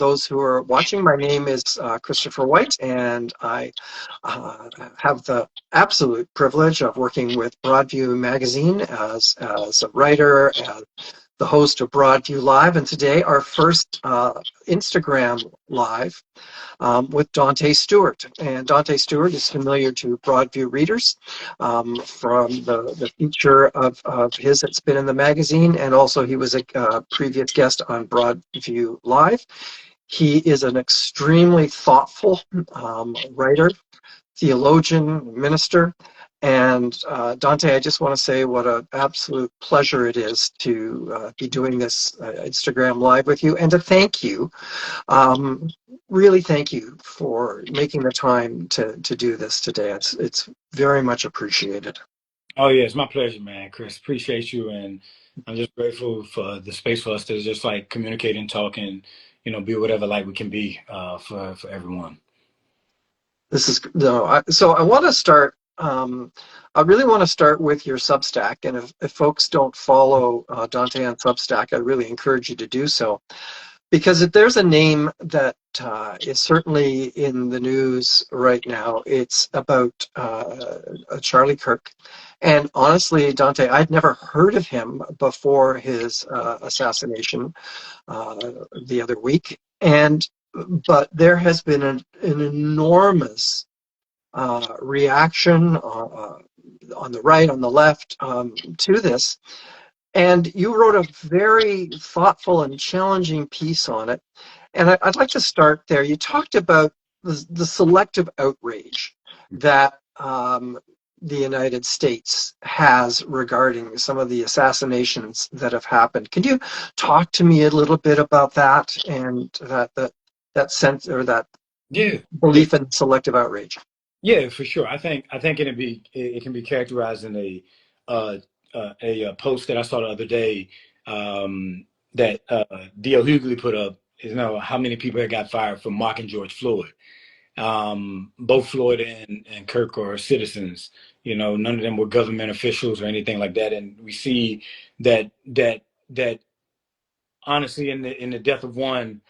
those who are watching, my name is Christopher White, and I have the absolute privilege of working with Broadview Magazine as a writer, as the host of Broadview Live, and today our first Instagram Live with Danté Stewart. And Danté Stewart is familiar to Broadview readers from the feature of his that's been in the magazine, and also he was a previous guest on Broadview Live. He is an extremely thoughtful writer, theologian, minister. And Danté, I just want to say what an absolute pleasure it is to be doing this Instagram Live with you, and to thank you, really thank you for making the time to do this today. It's very much appreciated. Oh yeah, it's my pleasure, man, Chris. Appreciate you, and I'm just grateful for the space for us to just like communicate and talk, and be whatever light we can be for everyone. This is so I want to start. I really want to start with your Substack, and if folks don't follow Danté on Substack, I really encourage you to do so, because if there's a name that is certainly in the news right now, it's about Charlie Kirk. And honestly, Danté, I'd never heard of him before his assassination the other week, but there has been an enormous reaction on the right, on the left, to this. And you wrote a very thoughtful and challenging piece on it. And I'd like to start there. You talked about the selective outrage that the United States has regarding some of the assassinations that have happened. Can you talk to me a little bit about that, and that sense, or that belief in selective outrage? Yeah, for sure. I think it can be characterized in a post that I saw the other day, that D.L. Hughley put up. How many people had got fired for mocking George Floyd. Both Floyd and Kirk are citizens. None of them were government officials or anything like that. And we see that honestly, in the death of one,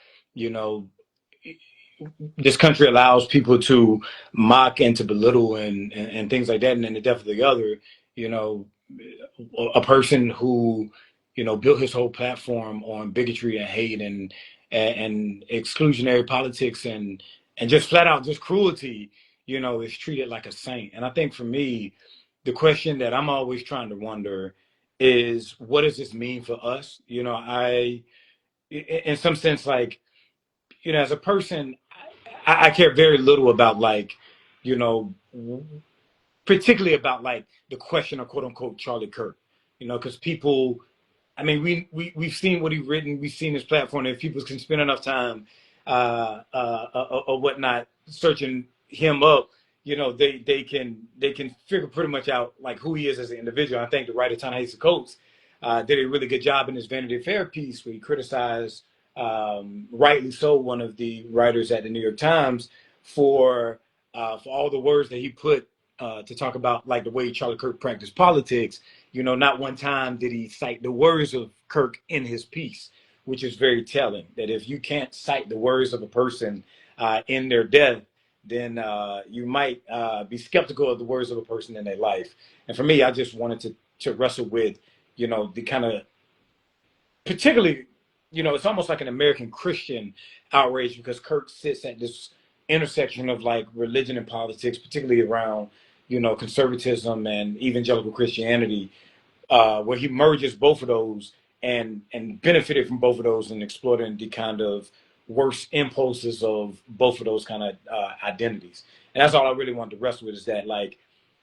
this country allows people to mock and to belittle and things like that. And in the death of the other, a person who, built his whole platform on bigotry and hate and exclusionary politics and just flat out just cruelty, is treated like a saint. And I think for me, the question that I'm always trying to wonder is, what does this mean for us? In some sense, like, as a person, I care very little about, like, particularly about like the question of quote unquote Charlie Kirk, because people, I mean, we've seen what he's written, we've seen his platform, and if people can spend enough time or whatnot searching him up, they can figure pretty much out like who he is as an individual. I think the writer Ta-Nehisi Coates did a really good job in his Vanity Fair piece where he criticized, rightly so, one of the writers at the New York Times for all the words that he put to talk about like the way Charlie Kirk practiced politics. Not one time did he cite the words of Kirk in his piece, which is very telling. That if you can't cite the words of a person in their death, then you might be skeptical of the words of a person in their life. And for me, I just wanted to wrestle with, the kind of, particularly, it's almost like an American Christian outrage, because Kirk sits at this intersection of like religion and politics, particularly around, conservatism and evangelical Christianity, where he merges both of those and benefited from both of those and exploiting the kind of worst impulses of both of those kind of identities. And that's all I really wanted to wrestle with, is that, like,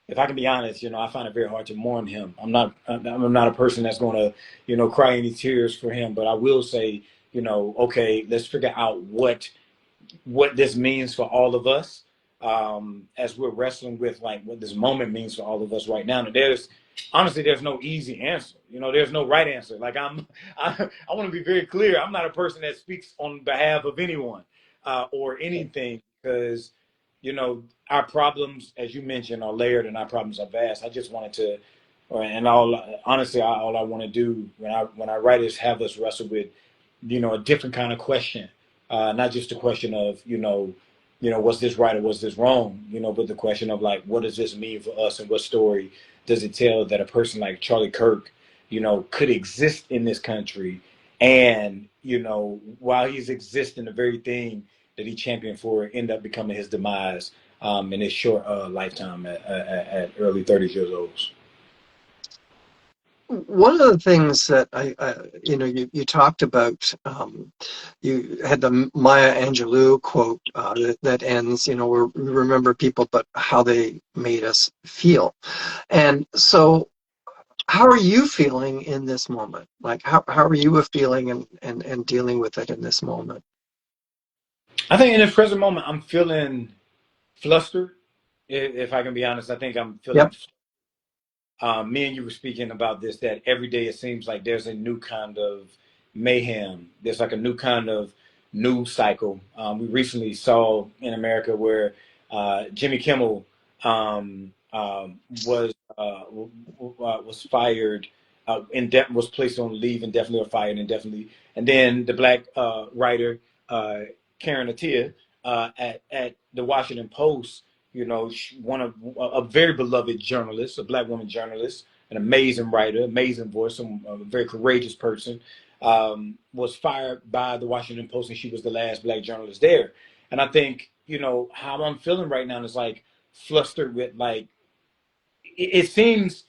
if I can be honest, I find it very hard to mourn him. I'm not a person that's going to, cry any tears for him, but I will say, okay, let's figure out what this means for all of us, as we're wrestling with like what this moment means for all of us right now. And there's no easy answer. There's no right answer. Like I want to be very clear. I'm not a person that speaks on behalf of anyone or anything, because our problems, as you mentioned, are layered and our problems are vast. I just wanted to, all I want to do when I write is have us wrestle with, a different kind of question Not just a question of, was this right or was this wrong, but the question of like, what does this mean for us and what story does it tell that a person like Charlie Kirk, could exist in this country and, while he's existing, the very thing that he championed for end up becoming his demise in his short lifetime at early 30 years old. One of the things that you talked about, you had the Maya Angelou quote that ends, we remember people, but how they made us feel. And so how are you feeling in this moment? Like, how are you feeling and dealing with it in this moment? I think in the present moment, I'm feeling flustered. If I can be honest, I think I'm feeling. Yep. Me and you were speaking about this, that every day it seems like there's a new kind of mayhem. There's like a new kind of news cycle. We recently saw in America where Jimmy Kimmel was fired, was placed on leave indefinitely or fired indefinitely, and then the black writer Karen Attiah at the Washington Post, one of a very beloved journalist, a black woman journalist, an amazing writer, amazing voice, a very courageous person, was fired by the Washington Post, and she was the last black journalist there. And I think, how I'm feeling right now is like flustered with like, it seems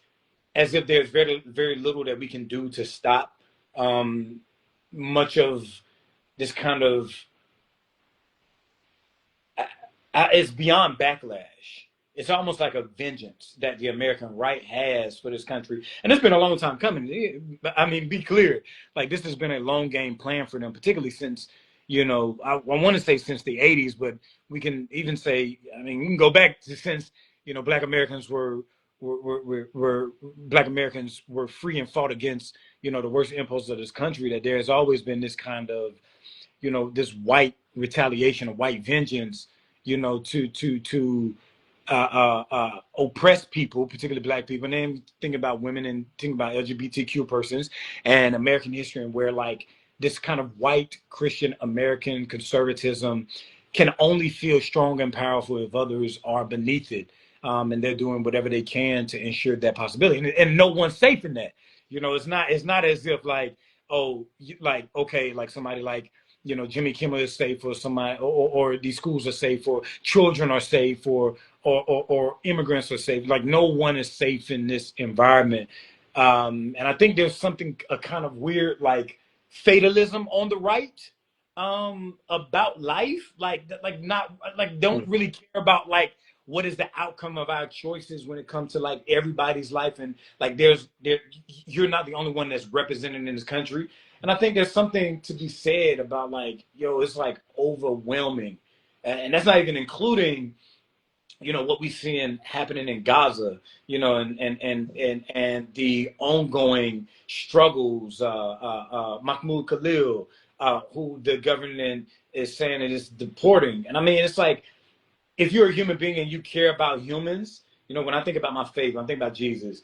as if there's very, very little that we can do to stop much of this kind of it's beyond backlash. It's almost like a vengeance that the American right has for this country. And it's been a long time coming. I mean, be clear. Like, this has been a long game plan for them, particularly since, I want to say since the 80s, but we can even say, I mean, we can go back to since, black Americans were black Americans were free and fought against, the worst impulses of this country, that there has always been this kind of, this white retaliation, a white vengeance, to oppress people, particularly black people. And then think about women and think about LGBTQ persons and American history, and where like this kind of white Christian American conservatism can only feel strong and powerful if others are beneath it. And they're doing whatever they can to ensure that possibility. And no one's safe in that. It's not as if like, oh, like, okay, like somebody like, Jimmy Kimmel is safe, or somebody, or these schools are safe, or children are safe, or immigrants are safe. Like, no one is safe in this environment. And I think there's a kind of weird, like, fatalism on the right about life. Like not, like, don't really care about, like, what is the outcome of our choices when it comes to, like, everybody's life. And, like, you're not the only one that's represented in this country. And I think there's something to be said about like, it's like overwhelming. And that's not even including, what we seeing happening in Gaza, and the ongoing struggles, Mahmoud Khalil, who the government is saying it is deporting. And I mean, it's like, if you're a human being and you care about humans, when I think about my faith, when I think about Jesus,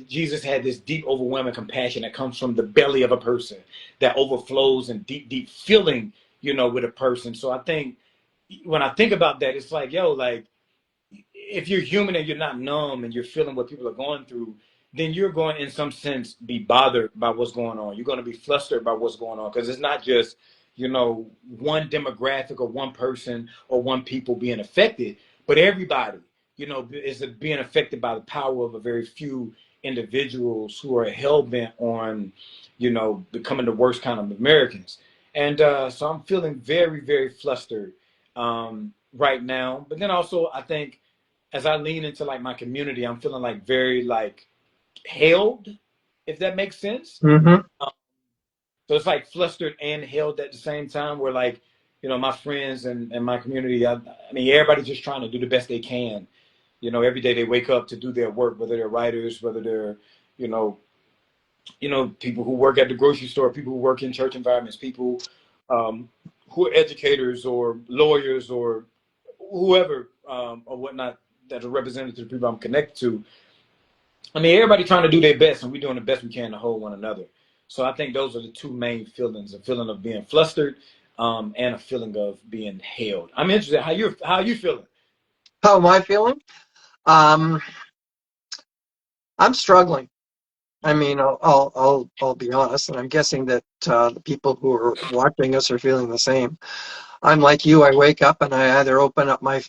Jesus had this deep, overwhelming compassion that comes from the belly of a person, that overflows in deep, deep feeling, with a person. So I think when I think about that, it's like, like, if you're human and you're not numb and you're feeling what people are going through, then you're going, in some sense, be bothered by what's going on. You're going to be flustered by what's going on, because it's not just, one demographic or one person or one people being affected, but everybody, is being affected by the power of a very few individuals who are hell-bent on, becoming the worst kind of Americans. And so I'm feeling very, very flustered right now. But then also, I think as I lean into like my community, I'm feeling like very like held, if that makes sense. Mm-hmm. So it's like flustered and held at the same time, where like, my friends and my community, I mean, everybody's just trying to do the best they can. Every day they wake up to do their work, whether they're writers, whether they're, people who work at the grocery store, people who work in church environments, people who are educators or lawyers or whoever or whatnot that are representative of the people I'm connected to. I mean, everybody trying to do their best, and we're doing the best we can to hold one another. So I think those are the two main feelings: a feeling of being flustered, and a feeling of being held. I'm interested how you feeling. How am I feeling? Um, I'm struggling. I mean, I'll be honest, and I'm guessing that the people who are watching us are feeling the same. I'm like you. I wake up and I either open up my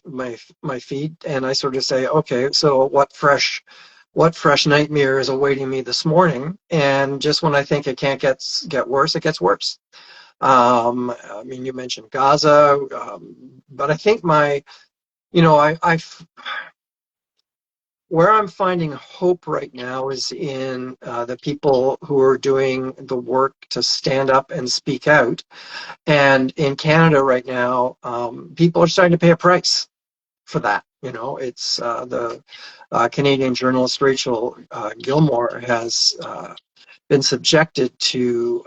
feed and I sort of say, okay, so what fresh nightmare is awaiting me this morning? And just when I think it can't get worse, it gets worse. I mean, you mentioned Gaza, but I think where I'm finding hope right now is in the people who are doing the work to stand up and speak out. And in Canada right now, people are starting to pay a price for that. It's the Canadian journalist Rachel Gilmore has been subjected to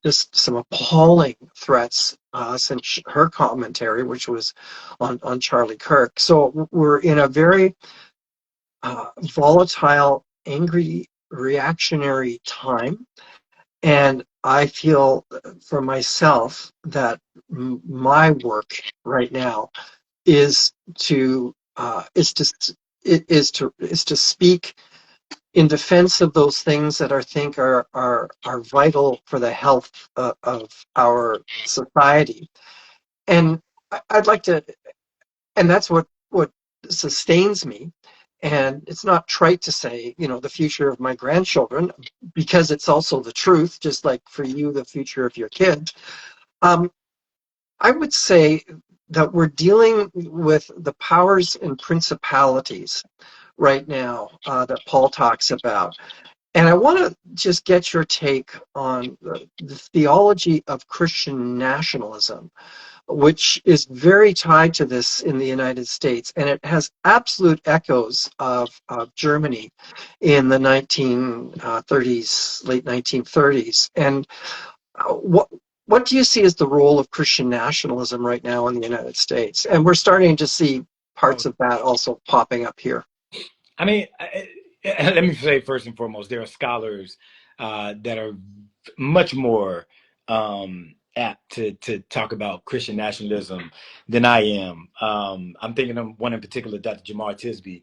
just some appalling threats since her commentary, which was on Charlie Kirk. So we're in a very volatile, angry, reactionary time. And I feel for myself that my work right now is to is to is to speak in defense of those things that I think are vital for the health of our society. And I'd like to, and that's what sustains me. And it's not trite to say, the future of my grandchildren, because it's also the truth, just like for you, the future of your kids. Um, I would say that we're dealing with the powers and principalities right now that Paul talks about. And I want to just get your take on the theology of Christian nationalism, which is very tied to this in the United States. And it has absolute echoes of Germany in the 1930s, late 1930s. And what do you see as the role of Christian nationalism right now in the United States? And we're starting to see Oh, parts of that also popping up here. I mean, let me say first and foremost, there are scholars that are much more apt to talk about Christian nationalism than I am. I'm thinking of one in particular, Dr. Jamar Tisby,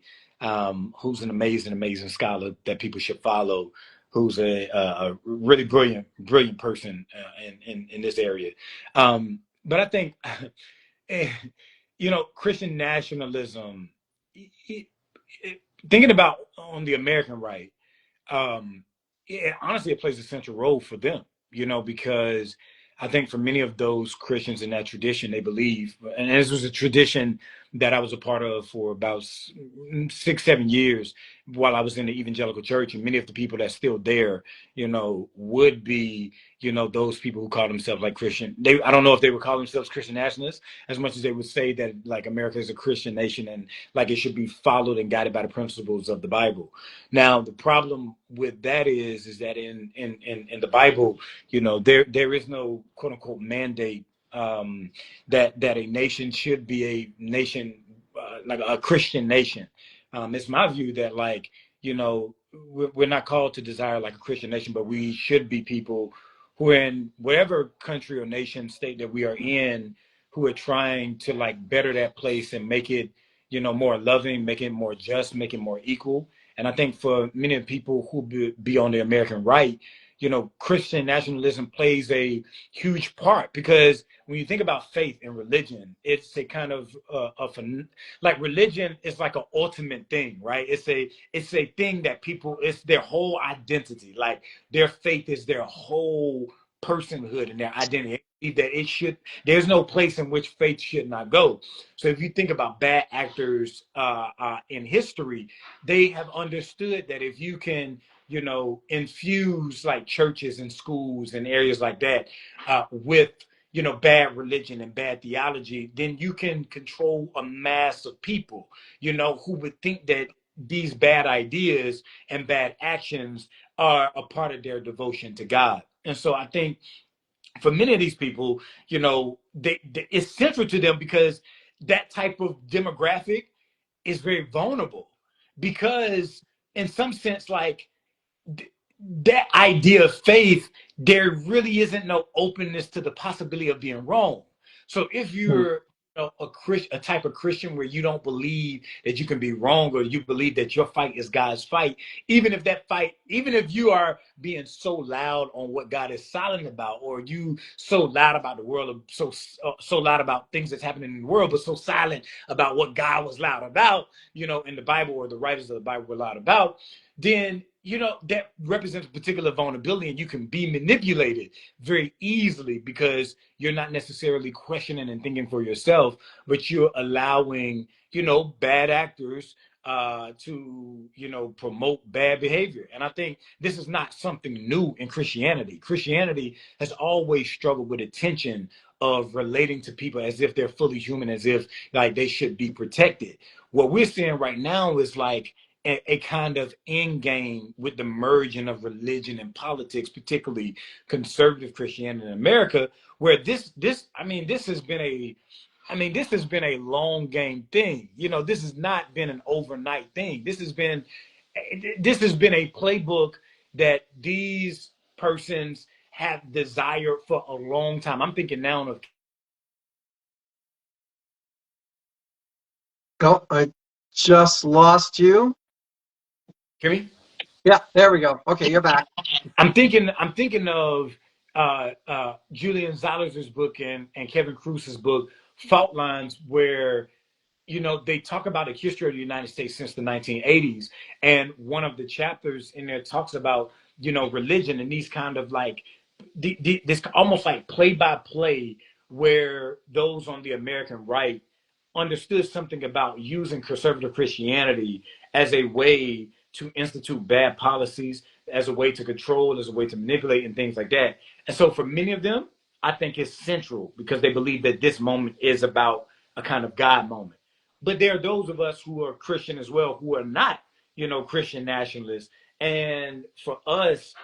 who's an amazing, amazing scholar that people should follow. Who's a really brilliant person in this area. But I think, Christian nationalism. Thinking about on the American right, honestly, it plays a central role for them, because I think for many of those Christians in that tradition, they believe, and this was a tradition that I was a part of for about 6, 7 years while I was in the evangelical church, and many of the people that's still there, would be, those people who call themselves like Christian. I don't know if they would call themselves Christian nationalists as much as they would say that like America is a Christian nation and like it should be followed and guided by the principles of the Bible. Now, the problem with that is that in the Bible, there is no quote unquote mandate that a nation should be a nation like a Christian nation. It's my view that like we're not called to desire like a Christian nation, but we should be people who are in whatever country or nation state that we are in, who are trying to like better that place and make it more loving, make it more just, make it more equal. And I think for many people who be on the American right, Christian nationalism plays a huge part because when you think about faith and religion, it's a kind of like religion is like an ultimate thing, right? It's a thing that people, it's their whole identity. Like their faith is their whole personhood and their identity. That it should, there's no place in which faith should not go. So if you think about bad actors in history, they have understood that if you can, infuse like churches and schools and areas like that with bad religion and bad theology, then you can control a mass of people, who would think that these bad ideas and bad actions are a part of their devotion to God. And so I think for many of these people, it's central to them because that type of demographic is very vulnerable because in some sense, like that idea of faith, there really isn't no openness to the possibility of being wrong. So if Hmm. you're a type of Christian where you don't believe that you can be wrong, or you believe that your fight is God's fight, even if you are being so loud on what God is silent about, or you so loud about the world, so loud about things that's happening in the world, but so silent about what God was loud about, in the Bible, or the writers of the Bible were loud about, then that represents a particular vulnerability, and you can be manipulated very easily because you're not necessarily questioning and thinking for yourself, but you're allowing bad actors to promote bad behavior. And I think this is not something new in Christianity. Christianity has always struggled with a tension of relating to people as if they're fully human, as if like they should be protected. What we're seeing right now is like a kind of end game with the merging of religion and politics, particularly conservative Christianity in America, where this has been a long game thing. This has not been an overnight thing. This has been a playbook that these persons have desired for a long time. I'm thinking now of. Oh, I just lost you. Hear me? Yeah, there we go. Okay, you're back. I'm thinking of Julian Zalerz's book and Kevin Kruse's book, Fault Lines, where they talk about the history of the United States since the 1980s, and one of the chapters in there talks about religion and these kind of like this almost like play by play, where those on the American right understood something about using conservative Christianity as a way to institute bad policies, as a way to control, as a way to manipulate, and things like that. And so, for many of them, I think it's central because they believe that this moment is about a kind of God moment. But there are those of us who are Christian as well who are not, Christian nationalists. And for us,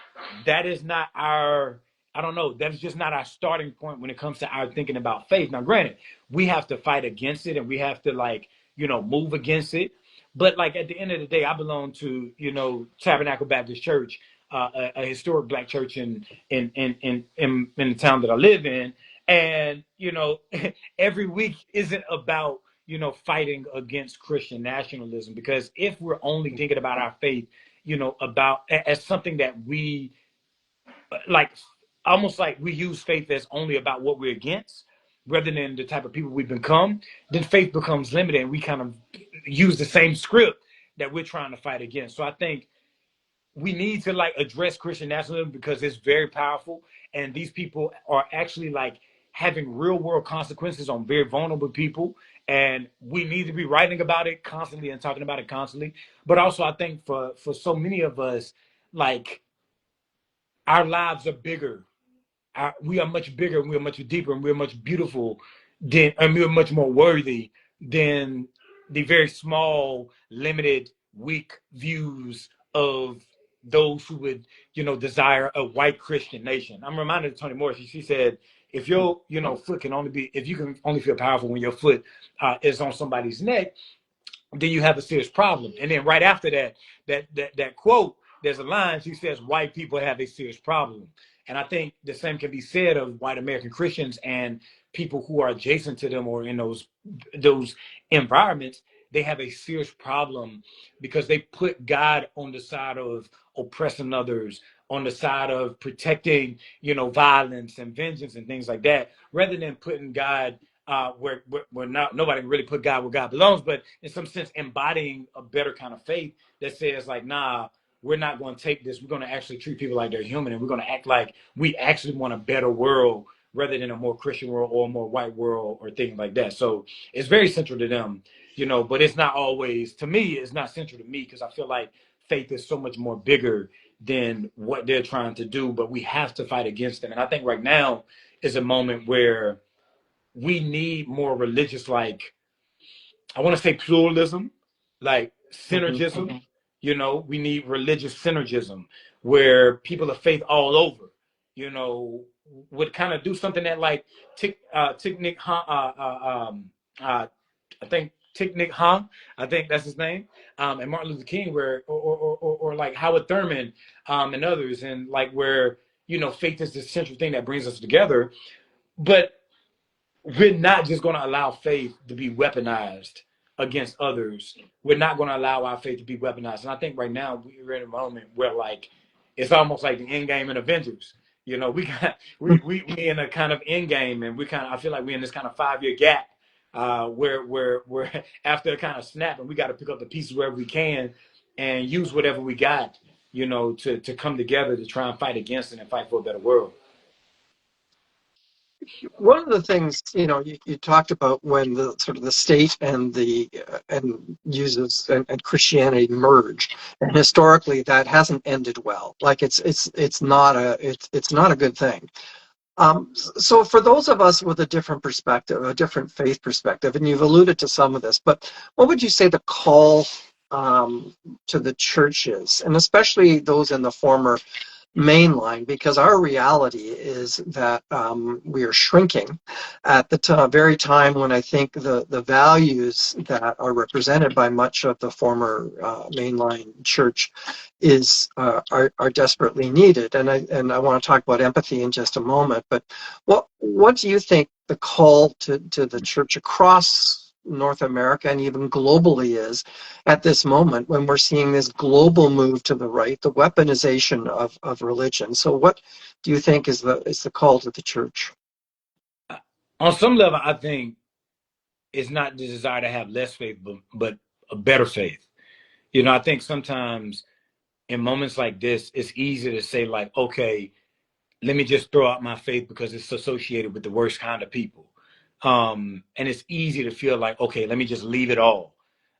that is not our, I don't know, that's just not our starting point when it comes to our thinking about faith. Now, granted, we have to fight against it and we have to like, move against it. But like at the end of the day, I belong to, Tabernacle Baptist Church, a historic black church in the town that I live in. And, every week isn't about, fighting against Christian nationalism, because if we're only thinking about our faith, about as something that we like, almost like we use faith as only about what we're against rather than the type of people we've become, then faith becomes limited and we kind of use the same script that we're trying to fight against. So I think we need to like address Christian nationalism because it's very powerful, and these people are actually like having real world consequences on very vulnerable people, and we need to be writing about it constantly and talking about it constantly. But also I think for so many of us, like, our lives are bigger. We are much bigger, and we're much deeper, and we're much beautiful and we're much more worthy than the very small, limited, weak views of those who would, desire a white Christian nation. I'm reminded of Toni Morrison. She said, if your, foot can only be, if you can only feel powerful when your foot is on somebody's neck, then you have a serious problem. And then right after that quote, there's a line. She says, "White people have a serious problem." And I think the same can be said of white American Christians and people who are adjacent to them or in those environments. They have a serious problem because they put God on the side of oppressing others, on the side of protecting, violence and vengeance and things like that, rather than putting God where not nobody really put God where God belongs, but in some sense embodying a better kind of faith that says like, nah, we're not going to take this. We're going to actually treat people like they're human, and we're going to act like we actually want a better world rather than a more Christian world or a more white world or things like that. So it's very central to them, but it's not always, to me, it's not central to me because I feel like faith is so much more bigger than what they're trying to do, but we have to fight against them. And I think right now is a moment where we need more religious, like, I want to say pluralism, like Hmm. synergism. We need religious synergism where people of faith all over, would kind of do something that like Thich Nhat I think Thich Nhat Hanh, I think that's his name, and Martin Luther King, where or like Howard Thurman, and others, and like where faith is the central thing that brings us together. But we're not just going to allow faith to be weaponized against others. We're not going to allow our faith to be weaponized. And I think right now we're in a moment where like it's almost like the end game in Avengers. We got we in a kind of end game, and I feel like we're in this kind of 5-year gap, where after a kind of snap, and we got to pick up the pieces wherever we can and use whatever we got, to come together to try and fight against it and fight for a better world. One of the things you talked about when the sort of the state and and Christianity merge, and historically that hasn't ended well. Like it's not a good thing. So for those of us with a different perspective, a different faith perspective, and you've alluded to some of this, but what would you say the call to the churches, and especially those in the former mainline, because our reality is that we are shrinking at the very time when I think the values that are represented by much of the former mainline church are desperately needed. And I want to talk about empathy in just a moment. But what do you think the call to the church across North America and even globally is at this moment, when we're seeing this global move to the right, the weaponization of religion? So what do you think is the call to the church? On some level, I think it's not the desire to have less faith, but a better faith. I think sometimes in moments like this, it's easy to say like, okay, let me just throw out my faith because it's associated with the worst kind of people. And it's easy to feel like, okay, let me just leave it all.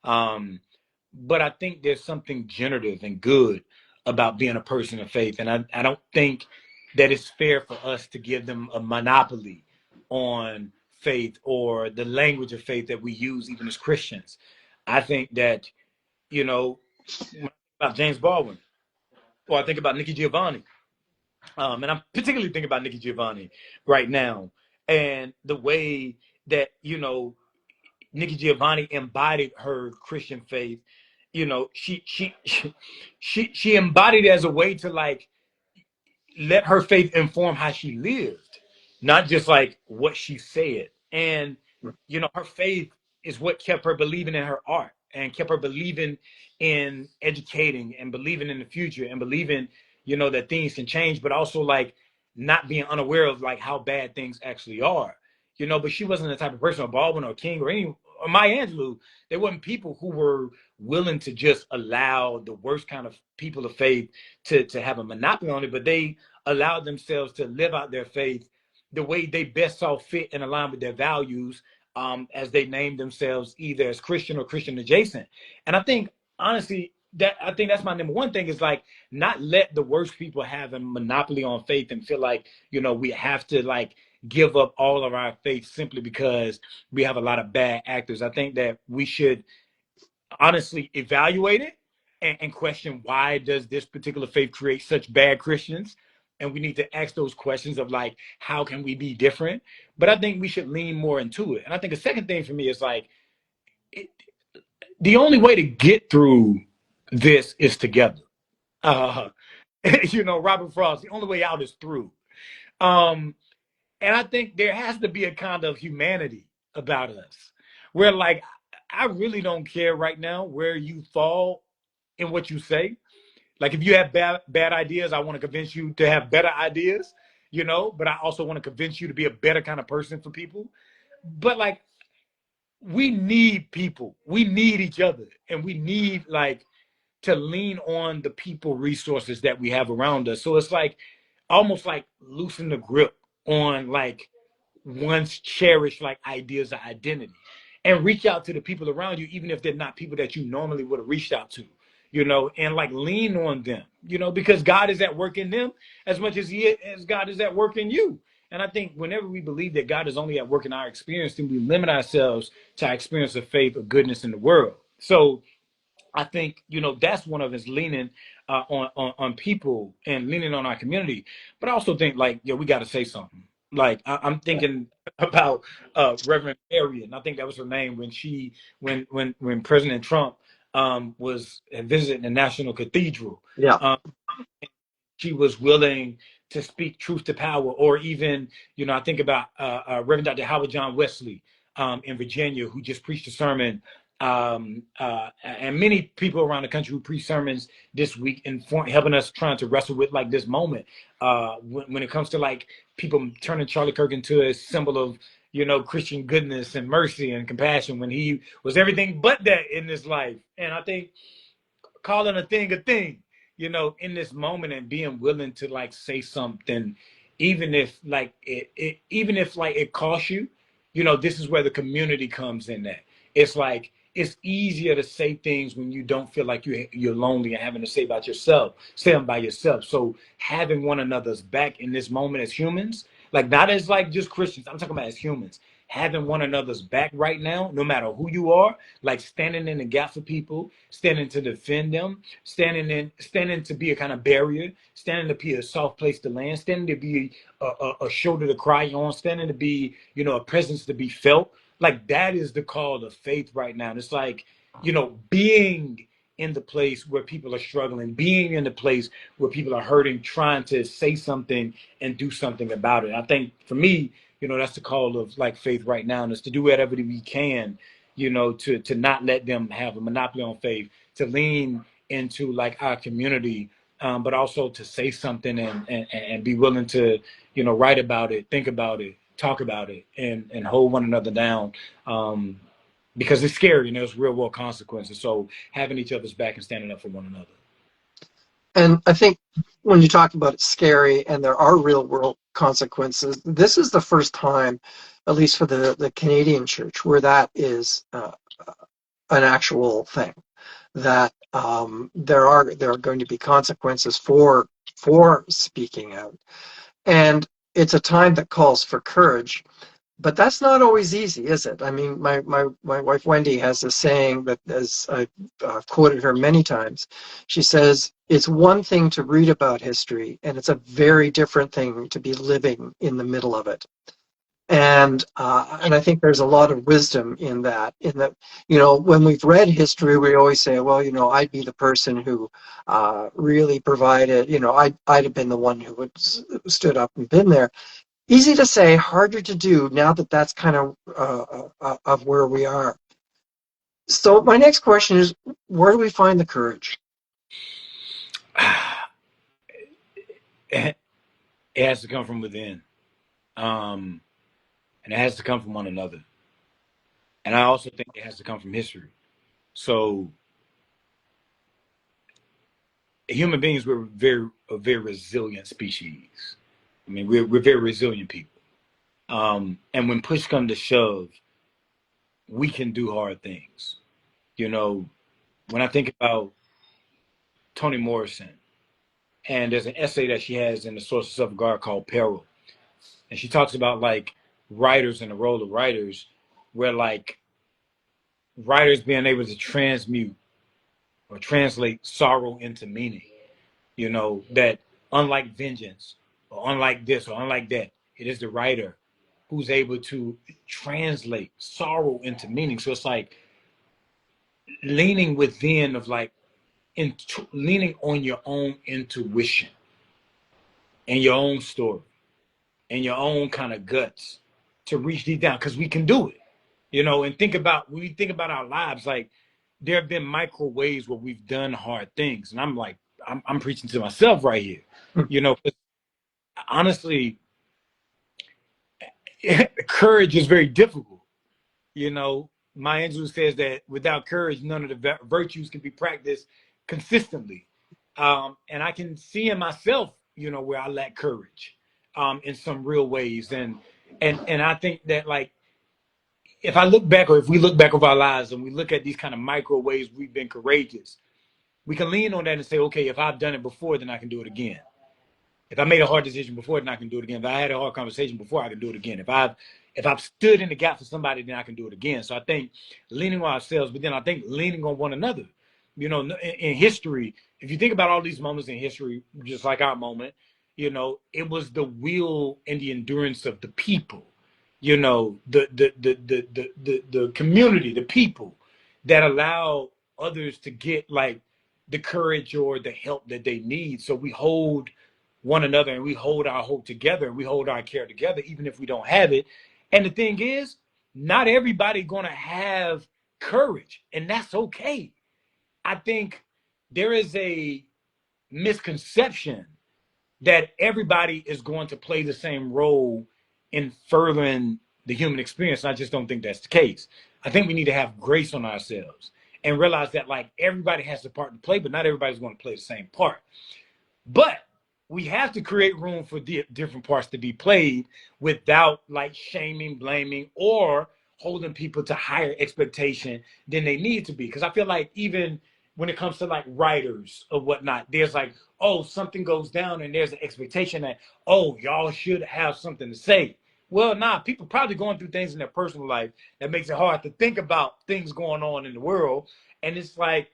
But I think there's something generative and good about being a person of faith. And I don't think that it's fair for us to give them a monopoly on faith or the language of faith that we use even as Christians. I think that, when I think about James Baldwin, or I think about Nikki Giovanni, and I'm particularly thinking about Nikki Giovanni right now, and the way that Nikki Giovanni embodied her Christian faith. She embodied it as a way to like let her faith inform how she lived, not just like what she said. And her faith is what kept her believing in her art and kept her believing in educating and believing in the future and believing, that things can change, but also like not being unaware of like how bad things actually are. But she wasn't the type of person, or Baldwin or King or Maya Angelou. There weren't people who were willing to just allow the worst kind of people of faith to have a monopoly on it, but they allowed themselves to live out their faith the way they best saw fit and align with their values, as they named themselves either as Christian or Christian adjacent. And I think honestly I think that's my number one thing, is like not let the worst people have a monopoly on faith and feel like we have to like give up all of our faith simply because we have a lot of bad actors. I think that we should honestly evaluate it and question, why does this particular faith create such bad Christians? And we need to ask those questions of like, how can we be different? But I think we should lean more into it. And I think the second thing for me is like, the only way to get through this is together. Uh, Robert Frost, the only way out is through. Um, and I think there has to be a kind of humanity about us where like, I really don't care right now where you fall in what you say. Like if you have bad ideas, I want to convince you to have better ideas, but I also want to convince you to be a better kind of person for people. But like, we need people. We need each other. And we need like to lean on the people resources that we have around us. So it's like almost like loosen the grip on like once cherished like ideas of identity, and reach out to the people around you, even if they're not people that you normally would have reached out to, and like lean on them, because God is at work in them as much as God is at work in you. And I think whenever we believe that God is only at work in our experience, then we limit ourselves to our experience of faith or goodness in the world. So I think that's one of us, leaning on people and leaning on our community. But I also think like, we got to say something. Like I'm thinking about Reverend Mary, and I think that was her name when President Trump was visiting the National Cathedral. Yeah. Um, she was willing to speak truth to power, or even, I think about Reverend Dr. Howard John Wesley in Virginia, who just preached a sermon, and many people around the country who preach sermons this week, and helping us trying to wrestle with like this moment when it comes to like people turning Charlie Kirk into a symbol of Christian goodness and mercy and compassion, when he was everything but that in this life. And I think calling a thing, in this moment, and being willing to like say something, even if like even if like it costs you, this is where the community comes in. That it's like it's easier to say things when you don't feel like you're lonely and having to say them by yourself. So having one another's back in this moment as humans, like not as like just Christians, I'm talking about as humans, having one another's back right now, no matter who you are, like standing in the gap for people, standing to defend them, standing to be a kind of barrier, standing to be a soft place to land, standing to be a shoulder to cry on, standing to be, a presence to be felt. Like that is the call of faith right now. And it's like, being in the place where people are struggling, being in the place where people are hurting, trying to say something and do something about it. I think for me, that's the call of like faith right now, and is to do whatever we can, to not let them have a monopoly on faith, to lean into like our community, but also to say something and be willing to, write about it, think about it, talk about it, and hold one another down. Because it's scary and there's real world consequences. So having each other's back and standing up for one another. And I think when you talk about it's scary and there are real world consequences, this is the first time, at least for the Canadian church, where that is an actual thing. That there are going to be consequences for speaking out, and it's a time that calls for courage. But that's not always easy, is it? I mean, my wife Wendy has a saying that, as I've quoted her many times, she says, it's one thing to read about history, and it's a very different thing to be living in the middle of it. And I think there's a lot of wisdom in that. In that, when we've read history, we always say, well, I'd be the person who really provided. I'd have been the one who would stood up and been there. Easy to say, harder to do now that that's kind of where we are. So my next question is, where do we find the courage? It has to come from within. And it has to come from one another. And I also think it has to come from history. So human beings, we're a very resilient species. I mean, we're very resilient people. And when push comes to shove, we can do hard things. When I think about Toni Morrison, and there's an essay that she has in the Source of Self-Regard called Peril. And she talks about like writers and the role of writers, where like writers being able to transmute or translate sorrow into meaning. That unlike vengeance or unlike this or unlike that, it is the writer who's able to translate sorrow into meaning. So it's like leaning within of like leaning on your own intuition and your own story and your own kind of guts to reach deep down, because we can do it. And when we think about our lives, like there have been micro ways where we've done hard things, and I'm like, I'm preaching to myself right here. Honestly, courage is very difficult. Maya Angelou says that without courage, none of the virtues can be practiced consistently. And I can see in myself, where I lack courage in some real ways. And I think that like, if I look back, or if we look back over our lives and we look at these kind of micro ways we've been courageous, we can lean on that and say, okay, if I've done it before, then I can do it again. If I made a hard decision before, then I can do it again. If I had a hard conversation before, I can do it again. If I've stood in the gap for somebody, then I can do it again. So I think leaning on ourselves, but then I think leaning on one another. In history, if you think about all these moments in history, just like our moment, it was the will and the endurance of the people, the community, the people that allow others to get like the courage or the help that they need. So we hold one another and we hold our hope together and we hold our care together, even if we don't have it. And the thing is, not everybody gonna have courage, and that's okay. I think there is a misconception that everybody is going to play the same role in furthering the human experience. I just don't think that's the case. I think we need to have grace on ourselves and realize that like everybody has a part to play, but not everybody's going to play the same part. But we have to create room for different parts to be played without like shaming, blaming, or holding people to higher expectation than they need to be. Because I feel like even when it comes to like writers or whatnot, there's like, oh, something goes down and there's an expectation that, oh, y'all should have something to say. Well, nah, people probably going through things in their personal life that makes it hard to think about things going on in the world. And it's like,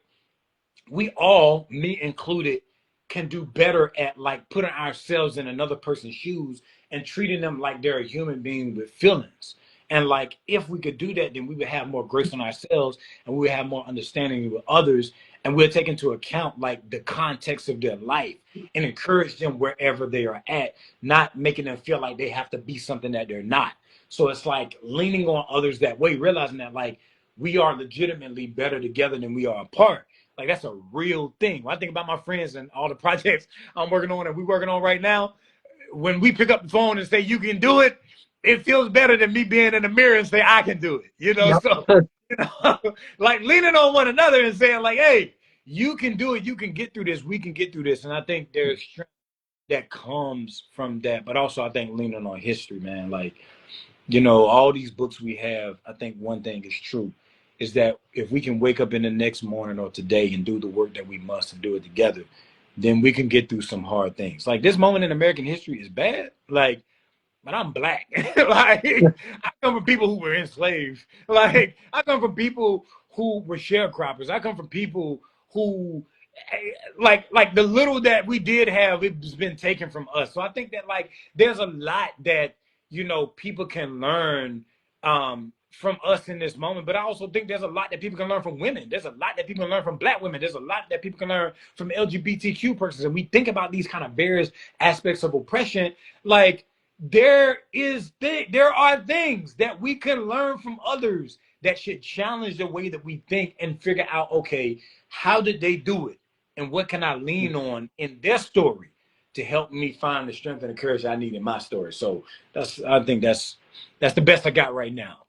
we all, me included, can do better at like putting ourselves in another person's shoes and treating them like they're a human being with feelings. And like if we could do that, then we would have more grace on ourselves and we would have more understanding with others, and we'll take into account like the context of their life and encourage them wherever they are at, not making them feel like they have to be something that they're not. So it's like leaning on others that way, realizing that like we are legitimately better together than we are apart. Like that's a real thing. When I think about my friends and all the projects I'm working on and we're working on right now, when we pick up the phone and say you can do it, it feels better than me being in the mirror and say I can do it. Yep. So like leaning on one another and saying like, hey, you can do it, you can get through this, we can get through this. And I think there's strength that comes from that, but also I think leaning on history, man. Like, all these books we have, I think one thing is true is that if we can wake up in the next morning or today and do the work that we must and do it together, then we can get through some hard things. Like this moment in American history is bad. Like, but I'm black. Like, I come from people who were enslaved. Like, I come from people who were sharecroppers. I come from people who, like the little that we did have, it's been taken from us. So I think that like there's a lot that people can learn from us in this moment. But I also think there's a lot that people can learn from women. There's a lot that people can learn from black women. There's a lot that people can learn from LGBTQ persons. And we think about these kind of various aspects of oppression, like there are things that we can learn from others that should challenge the way that we think and figure out, okay, how did they do it? And what can I lean on in their story to help me find the strength and the courage I need in my story? So I think that's the best I got right now.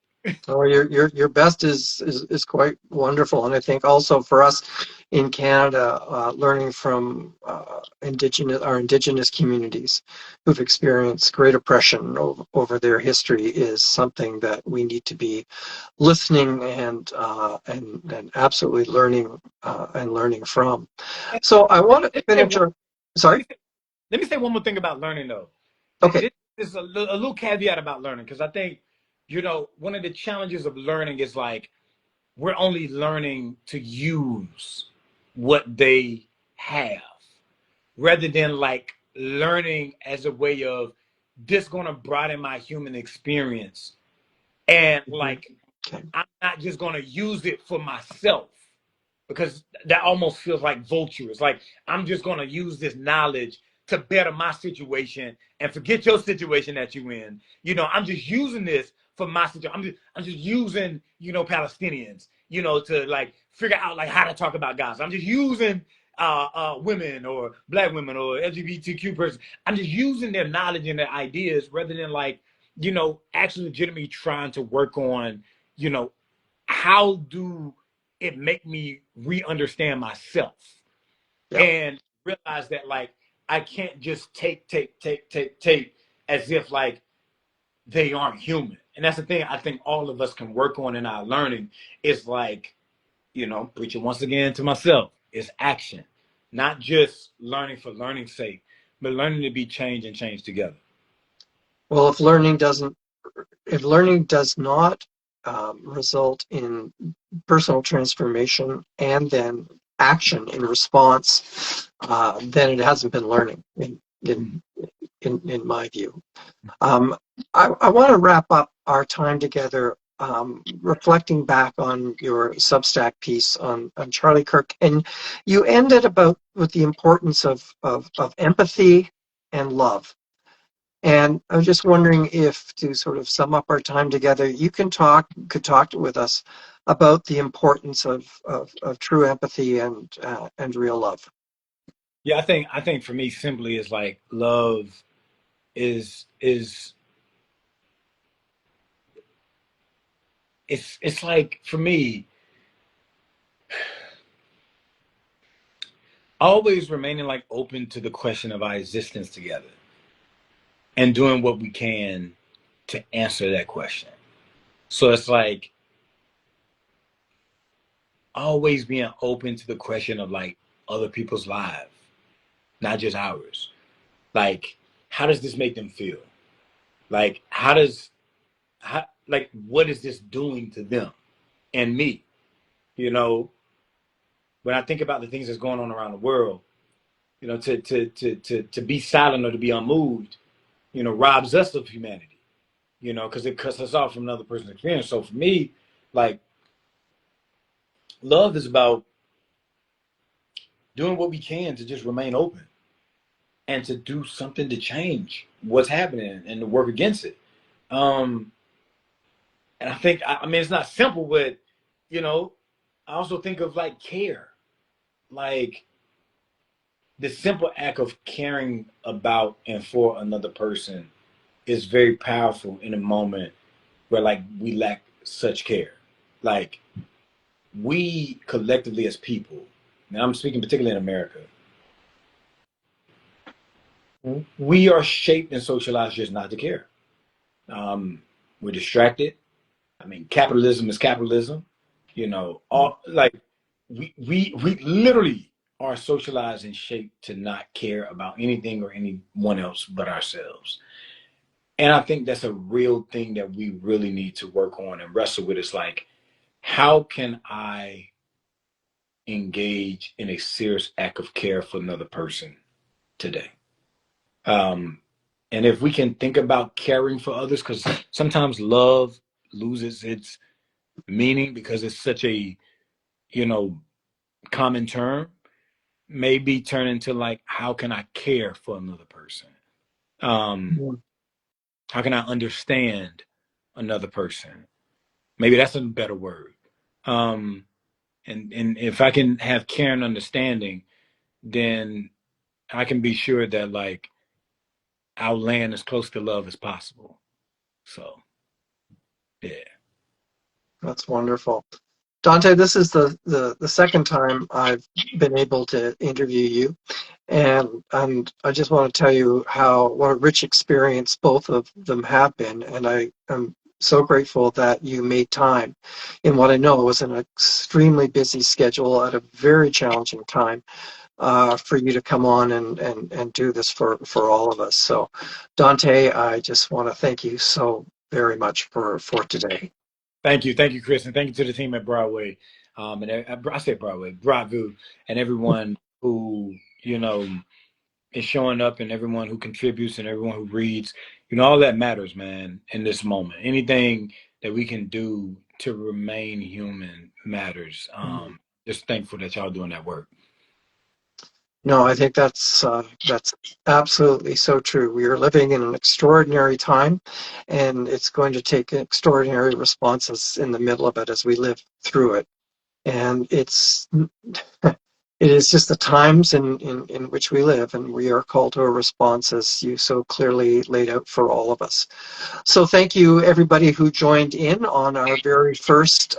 Oh, your best is quite wonderful, and I think also for us in Canada, learning from indigenous communities who've experienced great oppression over their history is something that we need to be listening and absolutely learning from. So I want to finish. Sorry. Let me say one more thing about learning, though. Okay. This is a little caveat about learning, because I think one of the challenges of learning is like we're only learning to use what they have rather than like learning as a way of this going to broaden my human experience. And like, Okay. I'm not just going to use it for myself, because that almost feels like vultures. Like I'm just going to use this knowledge to better my situation and forget your situation that you're in. I'm just using this for my situation. I'm just using, Palestinians, to like figure out like how to talk about Gaza. I'm just using women or black women or LGBTQ persons. I'm just using their knowledge and their ideas rather than like, actually legitimately trying to work on, how do it make me re-understand myself. Yep. And realize that like I can't just take as if like they aren't human. And that's the thing I think all of us can work on in our learning is like, preaching once again to myself, is action. Not just learning for learning's sake, but learning to be changed and change together. Well, if learning does not result in personal transformation and then action in response, then it hasn't been learning in my view. I want to wrap up our time together reflecting back on your Substack piece on Charlie Kirk, and you ended with the importance of empathy and love. And I was just wondering if, to sort of sum up our time together, you could talk with us about the importance of true empathy and real love. Yeah, I think for me simply is like love is it's like for me always remaining like open to the question of our existence together and doing what we can to answer that question. So it's like always being open to the question of like other people's lives, not just ours. Like, how does this make them feel? Like, what is this doing to them and me? You know, when I think about the things that's going on around the world, you know, to be silent or to be unmoved, you know, robs us of humanity, you know, because it cuts us off from another person's experience. So for me, like, love is about doing what we can to just remain open and to do something to change what's happening and to work against it. And I think, I mean, it's not simple, but, you know, I also think of like care, like the simple act of caring about and for another person is very powerful in a moment where like we lack such care. Like we collectively as people, and I'm speaking particularly in America, we are shaped and socialized just not to care. We're distracted. I mean, capitalism is capitalism. You know, all like we literally are socialized and shaped to not care about anything or anyone else but ourselves. And I think that's a real thing that we really need to work on and wrestle with. It's like, how can I engage in a serious act of care for another person today? And if we can think about caring for others, because sometimes love loses its meaning because it's such a, you know, common term, maybe turn into like, how can I care for another person? How can I understand another person? Maybe that's a better word. And if I can have care and understanding, then I can be sure that like I'll land as close to love as possible. So, yeah. That's wonderful. Danté, this is the second time I've been able to interview you. And I just want to tell you what a rich experience both of them have been. And I am so grateful that you made time in what I know was an extremely busy schedule at a very challenging time for you to come on and do this for all of us. So Danté, I just want to thank you so very much for today. Thank you, Chris, and thank you to the team at Broadway, and I say Broadway, Broadview, and everyone who you know is showing up, and everyone who contributes, and everyone who reads. You know, all that matters, man. In this moment, anything that we can do to remain human matters. Just thankful that y'all doing that work. No, I think that's absolutely so true. We are living in an extraordinary time, and it's going to take extraordinary responses in the middle of it as we live through it. And it is just the times in which we live, and we are called to a response as you so clearly laid out for all of us. So thank you, everybody who joined in on our very first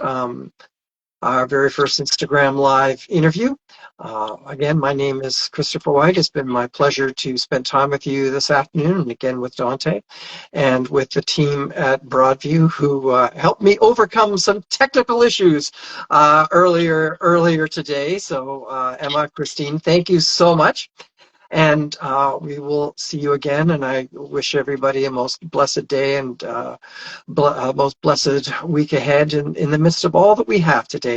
Instagram Live interview. Again, my name is Christopher White. It's been my pleasure to spend time with you this afternoon, and again with Danté, and with the team at Broadview who helped me overcome some technical issues earlier today. So Emma, Christine, thank you so much. And we will see you again, and I wish everybody a most blessed day and most blessed week ahead in the midst of all that we have today.